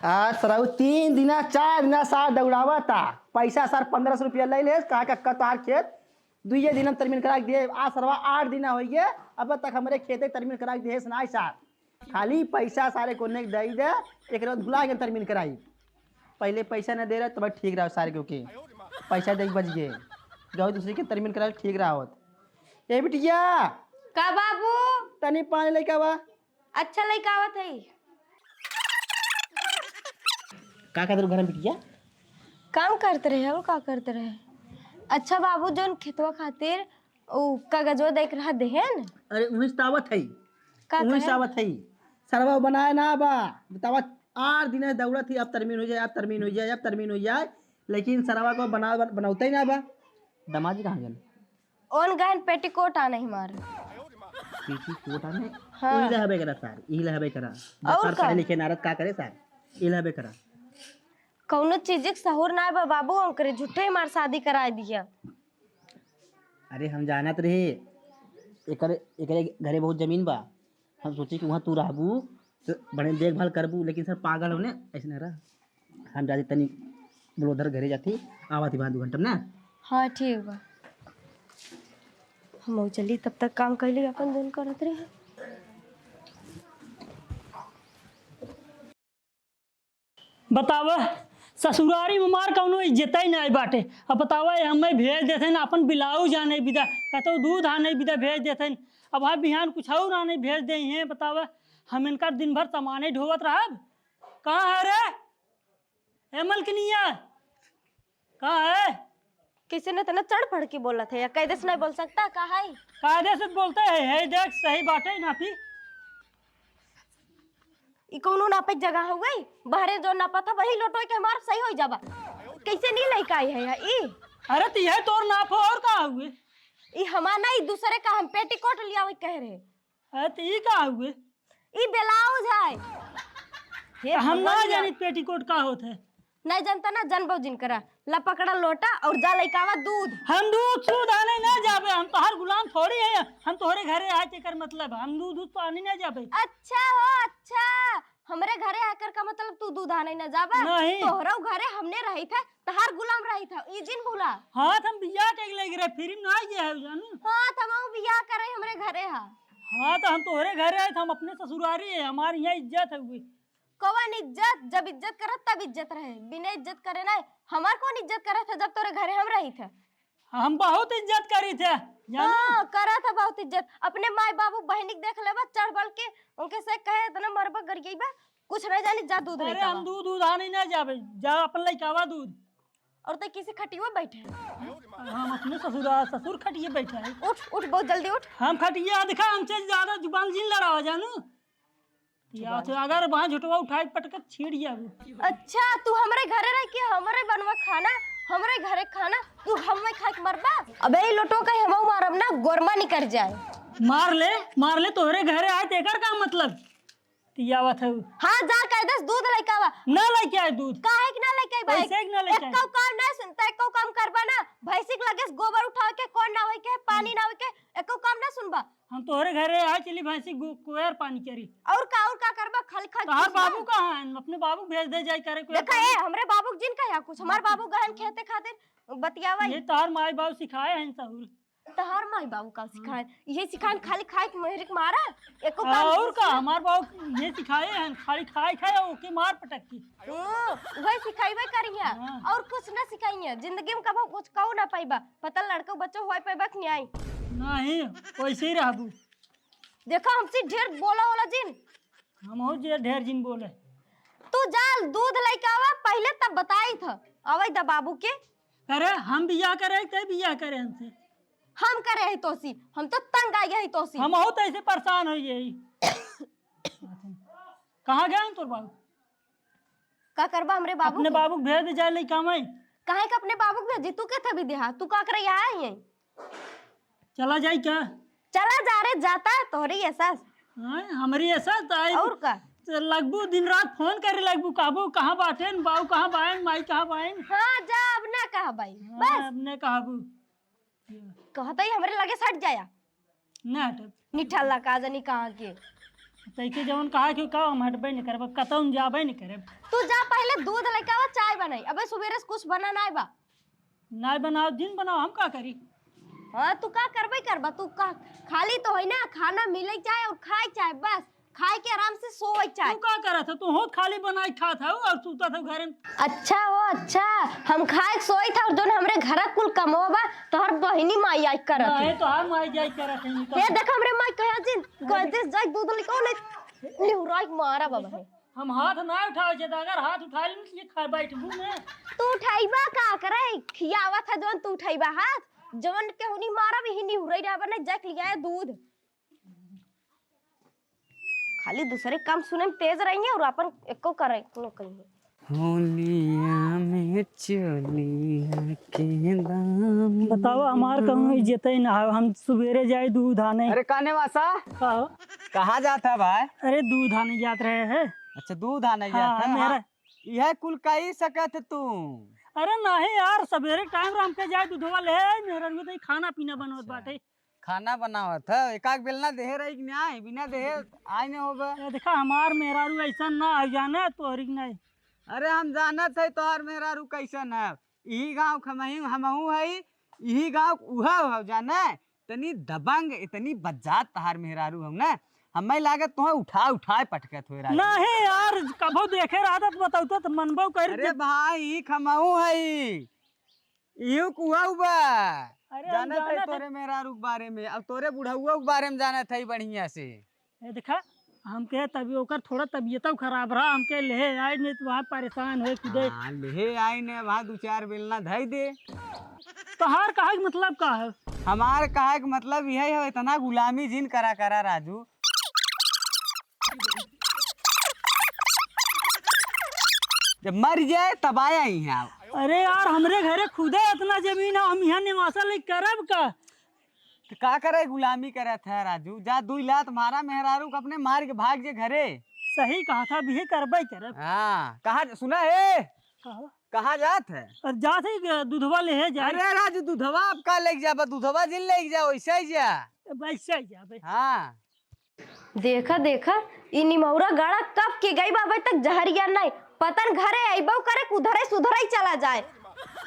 आज सराउ 3 दिन 4 दिन सार दौड़ावा था। पैसा सर 1500 रुपया ले ले कहा कक्का तोहार खेत 2 दिन तरमीन करा के दिए। आज सरवा 8 दिन हो गए अब तक हमारे खेते तरमीन करा के दिए सुनाई सार। खाली पैसा सारे को दे दे एक रोज भुला के तरमीन कराई। पहले पैसा न दे रहे तो ठीक रहा सारे क्योंकि पैसा दे बच गए जाओ दूसरे के तरमीन करा ठीक रहा होत। ए बिटिया का बाबू तनी पानी लेके आवा। अच्छा लड़का आवत है। का घर में बिटिया काम करते रहे और का करते रहे। अच्छा बाबू जोन खेतवा खातिर ओ कागजवा देख रहा देहन। अरे उन्नीस तावत है का उन्नीस कहे? तावत है सरवा बनाए ना बा बतावा 8 दिन दौड़ा थी अब तरमीन हो जाए अब तरमीन हो जाए अब तरमीन हो जाए लेकिन सरवा को बनाते ही ना बा। दमाजी कहाँ गए ओन गहन पेटीकोट आना ही मार। पीछी कोटा में हाँ। इला हबे करा सर इला हबे करा और सर का? पढ़े लिखे नारद का करे सर इला हबे करा। कौनो चीज के सहूर ना बा बाबू हमकरे झूठे मार शादी करा दिया। अरे हम जानत रहे एकरे एकरे घरे बहुत जमीन बा हम सोचे कि वहाँ तू रहबू तो बड़े देखभाल करबू लेकिन सर पागल होने ऐसे ना रहा। हम जाते तनी बोलोधर घरे जाती आवा थी वहाँ 2 घंटा में ना। हाँ ठीक बा हम चली तब तक काम कर ली अपन दोनों करत रहे। बतावा ससुरारी में मार कौनो इज्जत ही नहीं बाटे। अब बतावा हमें भेज देते न अपन ब्लाउज आने बिदा कहते दूध आने बिदा भेज देते अब हाँ बिहान कुछ और आने भेज दे हैं। बतावा हम इनका दिन भर सामाने ढोवत रहब। कहाँ है रे एमल की नहीं है कहाँ है? किसी ने तना चढ़ पड़ के बोला था या कैदे से नहीं बोल सकता का है? कायदे से बोलते है देख सही बाटे नापी ई कौनो नापे जगह हो गई बहरे जो नापा था वही लोटो के हमार सही हो जाबा। कैसे नहीं लइका आई है ई? अरे तो यह तोर नाप और कहाँ हुए? ई हमार नहीं दूसरे का हम पेटीकोट लिया हुई कह रहे। अरे तो ये कहाँ हुए? ई ब्लाउज है। हे हम ना भगवान जानी पेटीकोट का होता है। नहीं जानता ना जन बहु जिन करा ला पकड़ा लोटा और जा लइकावा दूध। हम दूध सूद आने ना जाबे हम तो हर गुलाम थोड़ी है हम तोहरे घरे आए ते कर मतलब हम दूध दूध तो आने ना जाबे। अच्छा हो अच्छा हमरे घरे आकर का मतलब तू दूध आने न जाबा। नहीं। तोहरा घरे हमने रही था तहार गुलाम रही था ई जिन भूला। हाँ हम बिया के ले गिरे फिर ना ये है जानू। हाँ तमाम बियाह करे हमरे घरे हा। हाँ तो हम तोहरे घरे आए थे हम अपने ससुरारी है हमारी यहाँ इज्जत है हुई। कौन इज्जत जब इज्जत करत तब इज्जत रहे बिना इज्जत करे ना हमार कौन इज्जत करे था जब तोरे घरे हम रही थे। हम बहुत इज्जत करी थे जानू। हाँ करा था बहुत इज्जत अपने माई बाबू बहनिक देख लेबा चढ़ बढ़ के उनके से कहे इतना मरबा गर गई बा कुछ नहीं जानी जा दूध अरे लेके हम आवा। दूध दूध आने ना जाबे जा अपन लइकावा दूध। और तो किसी खटिया बैठे हम अपने ससुर खटिए बैठे हैं। उठ उठ बहुत जल्दी उठ। हम खटिया दिखा हमसे ज्यादा जुबान जिन लड़ावा जानू या तो अगर वहाँ झुटवा उठाए पटक छीड़ जाबू। अच्छा तू हमारे घरे रह के हमारे बनवा खाना हमारे घरे खाना तू हमें खा के मरबा। अबे ई लोटो का हम मारब ना गोरमा निकर जाए। मार ले तोहरे घरे आए तेकर का मतलब तियावा था। हाँ जा कह दस दूध लेके आवा। ना लेके आए दूध काहे कि ना लेके आई भाई कैसे कि ना लेके आए? एक काम ना सुनता एक काम करबा ना भैंसी के लगे गोबर उठा के कौन ना होई के पानी ना होई के एक काम ना सुनबा। हम तोहरे घरे आए चली भैंसी कुएर पानी करी। और का करबा खाली खाली तहार बाबू कहाँ है? अपने बाबू भेज दे जाए करे कुएर देखा है हमरे बाबू जिन का कुछ हमार बाबू गहन खेते खातिर बतियावा। ये तार माई बाबू सिखाए हैं सहूर। तहार माई बाबू का सिखाए ये सिखाए खाली खाए के मेहरिक मारा एको काम और का हमार बाबू ये सिखाए हैं खाली खाए ओके मार पटक की। वही सिखाइबे करिया हाँ। और कुछ ना सिखाइए जिंदगी में कभी कुछ कहू ना पाइबा पता लड़का बच्चों होए पाइबा कि नहीं आई। नहीं वैसे ही रहबू। देखो हमसे ढेर बोला होला जिन हम हो जे ढेर जिन बोले। तू जाल दूध लेके आवा पहले तब बताई था अवै दा बाबू के। अरे हम बिया करे ते बिया करे हमसे हम करे है तोसी हम तो तंग आ गए है तोसी। हम बहुत ऐसे परेशान हो यही कहाँ गए तोर बाबू? का करबा हमरे बाबू अपने के? बाबू भेज दे जाए ले काम है। काहे का अपने बाबू के भेजी तू के था भी देहा तू का करे यहाँ आई है। चला जाए क्या? चला जा रे जाता है तोहरी एहसास। हाँ, हमारी ऐसा और का लगभग दिन रात फोन करे लगभग काबू कहाँ बाटे बाबू कहाँ बाइन माई कहाँ बाइन। हाँ जा अब ना कहा भाई बस अपने काबू कहता ही हमरे लगे सट जाया ना हटत। निठल्ला का जानी कहाँ के तैके जवन कहा कि का हम हटबे नहीं करब कतौ जाबे नहीं करब। तू जा पहले दूध लेके आवा चाय बनाई। अबे सवेरे से कुछ बना ना बा। ना बनाओ दिन बनाओ हम का करी। हाँ तू का करबे करबा तू का खाली तो है ना खाना मिले चाहे और खाए चाहे बस खाए के आराम से सोए चाहे। तू का करत है तू होत खाली बनाई खात है और सूता था घर में। अच्छा हो अच्छा हम खाए के सोई था और जोन हमरे घर कुल कमोबा तोहर बहिनी माई आई करत नहीं है। तो हम माई जाई करत है ये देख हमरे माई कहे जिन कहते जाई दूध लेके ले निहुराई मारा बाबा है। हम हाथ ना उठाओ जे अगर हाथ उठा लेन तो ये खा बैठबू में। तू उठाइबा का करे खियावा था जोन तू उठाइबा हाथ जवन के हुनी मारा भी ही निहुराई डाबा ने जक लिया है दूध। खाली दूसरे काम सुने में तेज रहेंगे और अपन एको करे न कहीं। होलिया में चलिया के दाम। बताओ हमार कहूँ इज्जत ना हो हम सवेरे जाए दूध आने। अरे काने वासा का हो? कहाँ जाता भाई? अरे दूध आने जात रहे हैं। अच्छा दूध आने हाँ, जाता है। मेरा हाँ, यह कुल कही सकत तू। अरे नहीं यार सवेरे टाइम राम के जाए दूधवा ले मेरा भी तो खाना पीना बनवत बाटे। खाना बनावत है एकाक बेलना देहे रही कि नहीं बिना देहे आय नहीं होगा। ये देखा हमार मेहरारू ऐसा ना आ जाने तो हरिक नहीं। अरे हम जानत है तोहर मेहरारू कैसन है। यही गाँव हमहू है यही गाँव उहा हो जाने तनी दबंग इतनी बज्जात तहार मेहरारू हम ना हमें लागत तुम्हें उठाए पटकत हो रहा। नहीं यार कभो देखे रहा तो बताओ तो मनबो कर। अरे भाई खमाऊ है यू कुआ बा अरे हम जानत है जानत तोरे मेहरारू के बारे में अब तोरे बुढ़ाउआ के बारे में जानत है बढ़िया से। ये देखा हमके तभी ओकर थोड़ा तबीयत खराब रहा हमके ले आए नहीं तो वहाँ परेशान हो खुदे। हाँ ले आई ने वहाँ दो चार बेलना धई दे। तोहार कहा के मतलब का है? हमार कहा के मतलब यही है इतना गुलामी जिन करा करा राजू। जब मर जाए तब आया ही है। अरे यार हमरे घरे खुदे इतना जमीन है हम यहाँ निवासा ले करब का। तो का करे गुलामी करे था राजू जा दू लात मारा मेहरारू को अपने मार के भाग जे घरे। सही कहा था भी करबे करब। हाँ कहा सुना है कहा? कहा जात है। और जाते ही दूधवा ले जाए। अरे राजू दूधवा आप का लेके जा दूधवा जिन लेके जा वैसा ही जा। वैसे ही जाबे। हाँ देखा देखा इ निमौरा गाड़ा कब के गई बाबे तक जहरिया नहीं पतन घरे आइबो करे उधरे सुधरे चला जाए।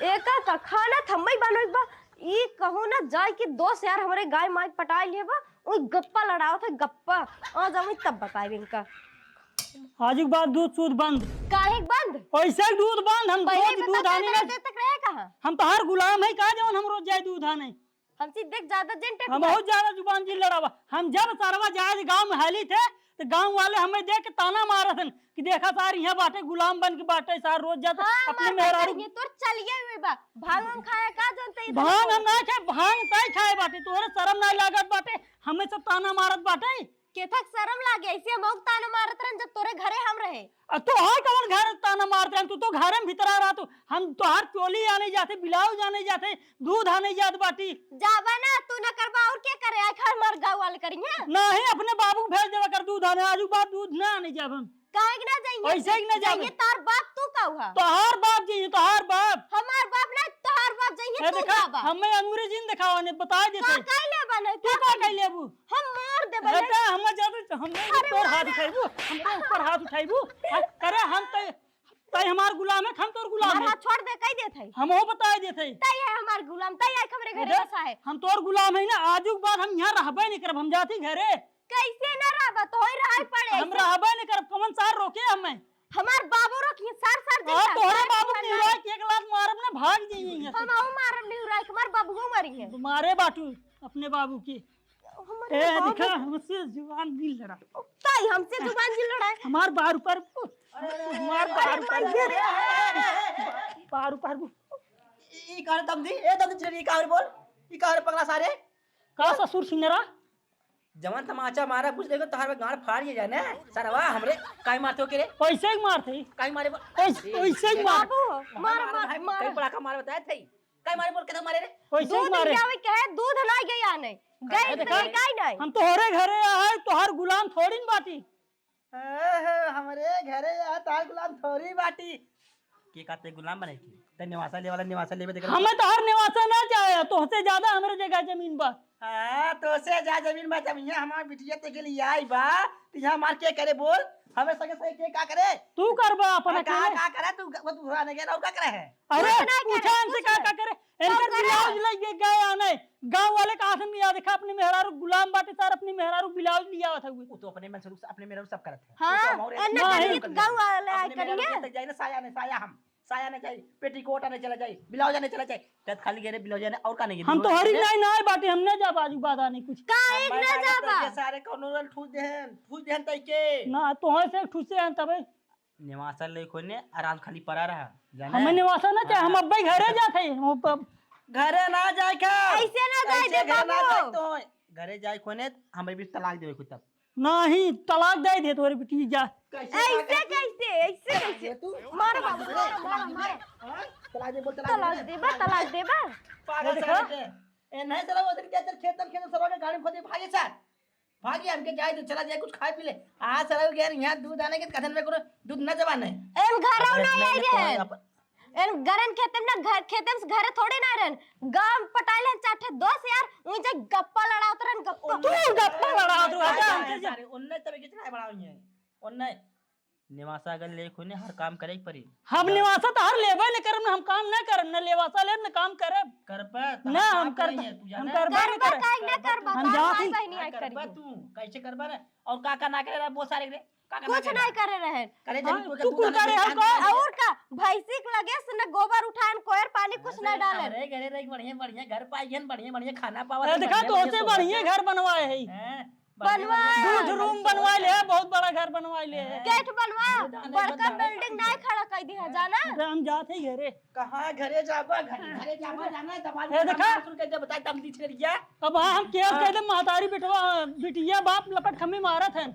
एका का खाना थम्मई बनोई बा ई कहू ना जाए कि दोस्त यार हमरे गाय माई पटाई ले बा ओई गप्पा लड़ाओ थे गप्पा आज हम तब बताए इनका। आज के बाद दूध सूद बंद। काहे बंद ऐसे ही दूध बंद हम रोज दूध आने रहते तक रहे कहां हम तो हर गुलाम है कहा जवन हम रोज जाए दूध आने। हमसे देख ज्यादा जेंटे हम बहुत ज्यादा जुबान जी लड़ावा हम जब सरवा जाए गांव में हाली थे तो गांव वाले हमें देख के ताना मारा थे कि देखा सार यहाँ बाटे गुलाम बन के बाटे सार रोज जाता अपने मेहरारू तो चलिए हुए बा भांग हम खाए का जानते भांग हम ना खाए भांग तय खाए बाटे तोरे शर्म ना लागत बाटे हमें सब ताना मारत बाटे। केथक शर्म लागे ऐसे मौक ताना मारत रहन जब तोरे घरे हम रहे। तो हर कौन घर ताना मारते हैं तू तो घर में भीतर आ रहा तो हम तो हर टोली आने जाते बिलाऊ जाने जाते दूध आने जात बाटी। जाबा ना तू ना करबा और क्या करे आय खर मर गाँव वाले करेंगे नहीं अपने बाबू भेज देवा कर दूध आने आजू बात दूध ना आने जब हम काहे कि ना जाइए ऐसे ही ना जाइए तार बाप तू कहू तो हर बाप जी तो हर बाप हमार बाप ना तोहार बाप जाइए तू देखा जाबा हमें अंग्रेजी में दिखावा ने बता देते काहे ले बने तू का कह लेबू हम मार देबे बेटा हम जादू हम तोर हाथ उठाइबू हम तो ऊपर हाथ उठाइबू करे हम तय हमार गुलाम है हम तोर गुलाम है हाथ छोड़ दे कह देथे हम हो बता देते तय है हमार गुलाम तय है हमरे घरे बसा है हम तोर गुलाम है ना आजू के बाद हम यहाँ रहबे नहीं करब हम जाती घरे कैसे ना रहबा तो ही रह पड़े हम रहबे नहीं करब कौन सार रोके हमें हमार बाबू रोकी सार सार हां तोरे बाबू की निराय के एक लात मारब ना भाग जाइए हम आऊ मारब नहीं रहा हमार बाबू मरी है मारे बाटू अपने बाबू की ए दिखा हमसे जुबान दिल लड़ा तय हमसे जुबान जी लड़ाए हमार बार ऊपर हमार बार ऊपर बार ऊपर ई कहां दम दी ए दम दी ई कहां बोल ई कहां पगला सारे का ससुर सिनेरा जवान तमाचा मारा कुछ देखो तोहार में गांड फाड़ जाने सरवा हमरे काई मारते हो के रे पैसे ही मारते काई मारे पैसे ही मार बाबू मार मार कई पड़ाका मारे बताए थे काई मारे बोल के मारे रे पैसे ही दूध मारे आवे कहे दूध ना गया नहीं गई नहीं गई नहीं हम तोहरे घरे आए तोहर गुलाम थोड़ी न बाटी हमरे घरे आ तार गुलाम थोड़ी बाटी के काते गुलाम बने की ते निवासा ले वाला निवासा लेबे देख हमें तो हर निवासा ना चाहे तोहसे ज्यादा हमारे जगह जमीन बा। हां तो से जा जमीन में जब यहाँ हमार बिटिया ते के लिए आई बा तो यहाँ मार के करे बोल हमें सगे सगे के का करे तू करबा अपन का अकेले। का करे तू वो तू आने के का करे है अरे कुछ नहीं करे, पूछा हमसे कुछ का नहीं। करे इनकर करे। ब्लाउज लेके गए आने गांव वाले का आसन लिया देखा अपनी मेहरारू गुलाम बाटे सर अपनी मेहरारू ब्लाउज लिया हुआ था वो तो अपने मन से अपने मेरे सब करते हैं हाँ, एन्ने करिए तो गाँव वाले आए करिए। तक जाए ना साया ने साया हम साया ने चाहिए पेटीकोट आने चला जाए ब्लाउज आने चला जाए तब खाली गेरे ब्लाउज आने और का नहीं हम तो हरी नहीं ना बाटे हमने जा बाजू बादा नहीं कुछ का एक ना जाबा ये सारे कोनो ठूस देहन तई के ना तोहे से ठुसे हैं तबे निवासा ले कोने आराम खाली पड़ा रहा हमें निवासा ना चाहे हम अब्बे घरे जाते हैं घरे ना जाए का ऐसे ना जाए दे बाबू। तो घरे जाए कोने हमें भी तलाक देवे खुद तब नहीं तलाक दे दे तोरे बेटी जा। ऐसे कैसे तू मार बाबू मार तलाक दे बोल तलाक देबा पागल साले ए नहीं चला उधर के अंदर खेत सरवा के गाड़ी में खोदे भागे साथ भागी हमके जाए तो चला जाए कुछ खाए पी ले आज चला गया यहाँ दूध आने के कथन में कोनो दूध न जवान है एम घरौ नहीं आई रे एन गरन खेतम ना घर खेतम से घरे थोड़ी ना रहन गांव पटाइले चाटे दोस्त यार उजे गप्पा लड़ावत रहन गप्पा तू गप्पा लड़ा तू आजा हमसे जा। उन्ने तब कितना बढ़ाई है उन्ने निवासा अगर ले कोने हर काम करे परी हम निवासा तो हर लेबे नहीं करम हम काम ना करम ना लेवासा ले ना काम करे कर पे ना हम कर हम करबे नहीं करे काई ना कर हम जाती बहनी आई कर करी तू कैसे करबा रे और का ना करे बहुत सारे रे का कुछ नहीं करे रहे करे तू कुल करे हम का और का भैंसी के लगे से न गोबर उठान कोयर पानी कुछ नहीं डाले अरे घरे रे बढ़िया बढ़िया घर पाई गन बढ़िया बढ़िया खाना पावा अरे देखा तो से बढ़िया घर बनवाए है हैं बनवाए। दूध रूम बनवा ले बहुत बड़ा घर बनवा ले है गेट बनवा बड़का बिल्डिंग नहीं खड़ा कर दी है जाना हम जाते ही घरे कहां घरे जाबा घरे जाबा जाना है दबा ए देखा। सुन के बता दम दी छरिया अब हम केस कह दे महतारी बेटवा बिटिया बाप लपट खम्मी मारत है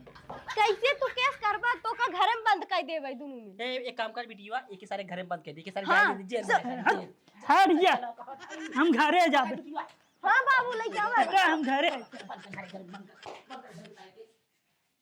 कैसे तू केस करबा तो का घर में बंद कर देबे दोनों में ए एक काम कर बिटिया एक सारे घर में बंद कर दे के सारे हाँ, जाए जेल हट जा हम घरे जाबे हां बाबू ले जाओ हम घरे में